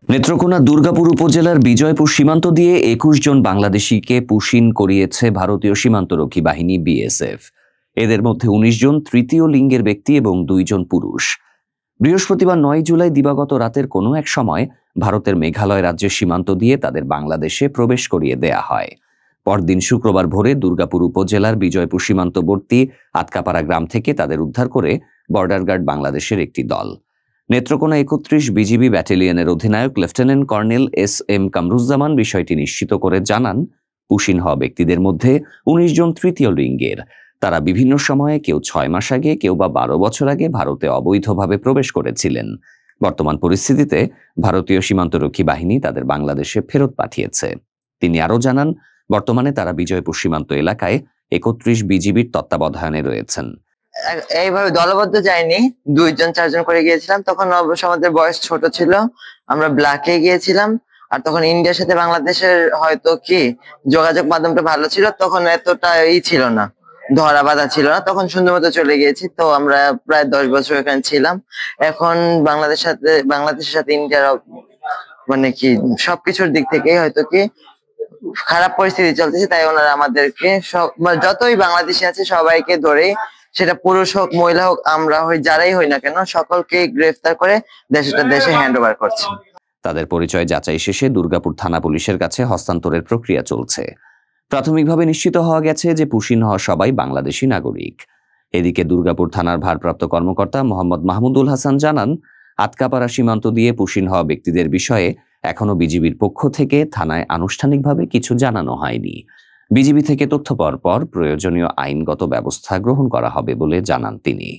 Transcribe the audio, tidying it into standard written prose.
নেত্রকোনা দুর্গাপুর উপজেলার বিজয়পুর সীমান্ত দিয়ে ২১ জন বাংলাদেশিকে পুশিন করিয়েছে ভারতীয় সীমান্তরক্ষী বাহিনী বিএসএফ। এদের মধ্যে ১৯ জন তৃতীয় লিঙ্গের ব্যক্তি এবং ২ জন পুরুষ। বৃহস্পতিবার ৯ জুলাই দিবাগত রাতের কোনো এক সময় ভারতের মেঘালয় রাজ্যের সীমান্ত দিয়ে তাদের বাংলাদেশে প্রবেশ করিয়ে দেয়া হয়। পরদিন শুক্রবার ভোরে দুর্গাপুর উপজেলার বিজয়পুর সীমান্তবর্তী আতকাপাড়া গ্রাম থেকে তাদের উদ্ধার করে বর্ডার গার্ড বাংলাদেশের একটি দল। নেত্রকোনা ৩১ বিজিবি ব্যাটালিয়নের অধিনায়ক লেফটেন্যান্ট কর্নেল এস.এম. কামরুজ্জামান বিষয়টি নিশ্চিত করে জানান, পুশিন হওয়া ব্যক্তিদের মধ্যে ১৯ জন তৃতীয় লিঙ্গের। তারা বিভিন্ন সময়ে কেউ ৬ মাস আগে, কেউ বা ১২ বছর আগে ভারতে অবৈধভাবে প্রবেশ করেছিলেন। বর্তমান পরিস্থিতিতে ভারতীয় সীমান্তরক্ষী বাহিনী তাদের বাংলাদেশে ফেরত পাঠিয়েছে। তিনি আরও জানান, বর্তমানে তারা বিজয়পুর সীমান্ত এলাকায় ৩১ বিজিবির তত্ত্বাবধানে রয়েছেন। এইভাবে দলবদ্ধ যায়নি, ২ জন ৪ জন করে গিয়েছিলাম। তখন অবশ্য আমাদের বয়স ছোট ছিল, আমরা ব্ল্যাকে গিয়েছিলাম। আর তখন ইন্ডিয়ার সাথে বাংলাদেশের হয়তো কি যোগাযোগ মাধ্যমটা ভালো ছিল, তখন এতটা ছিল না, ধরা বাঁধা ছিল না, তখন সুন্দর মতো চলে গিয়েছি। তো আমরা প্রায় ১০ বছর এখানে ছিলাম। এখন বাংলাদেশের সাথে ইন্ডিয়ার মানে কি সবকিছুর দিক থেকে হয়তো কি খারাপ পরিস্থিতি চলতেছে, তাই ওনারা আমাদেরকে যতই বাংলাদেশি আছে সবাইকে ধরে, সেটা পুরুষ হোক মহিলা হোক আমরা হই যারাই হই না কেন, সকলকে গ্রেফতার করে দেশে হ্যান্ড ওভার করছে। তাদের পরিচয় যাচাই শেষে দুর্গাপুর থানা পুলিশের কাছে হস্তান্তরের প্রক্রিয়া চলছে। প্রাথমিকভাবে নিশ্চিত হওয়া গেছে যে পুশিন হওয়া সবাই বাংলাদেশি নাগরিক। এদিকে দুর্গাপুর থানার ভারপ্রাপ্ত কর্মকর্তা মোহাম্মদ মাহমুদুল হাসান জানান, আতকাপাড়া সীমান্ত দিয়ে পুশিন হওয়া ব্যক্তিদের বিষয়ে এখনো বিজিবির পক্ষ থেকে থানায় আনুষ্ঠানিকভাবে কিছু জানানো হয়নি। বিজিবি থেকে তথ্য পাওয়ার পর প্রয়োজনীয় আইনগত ব্যবস্থা গ্রহণ করা হবে বলে জানান তিনি।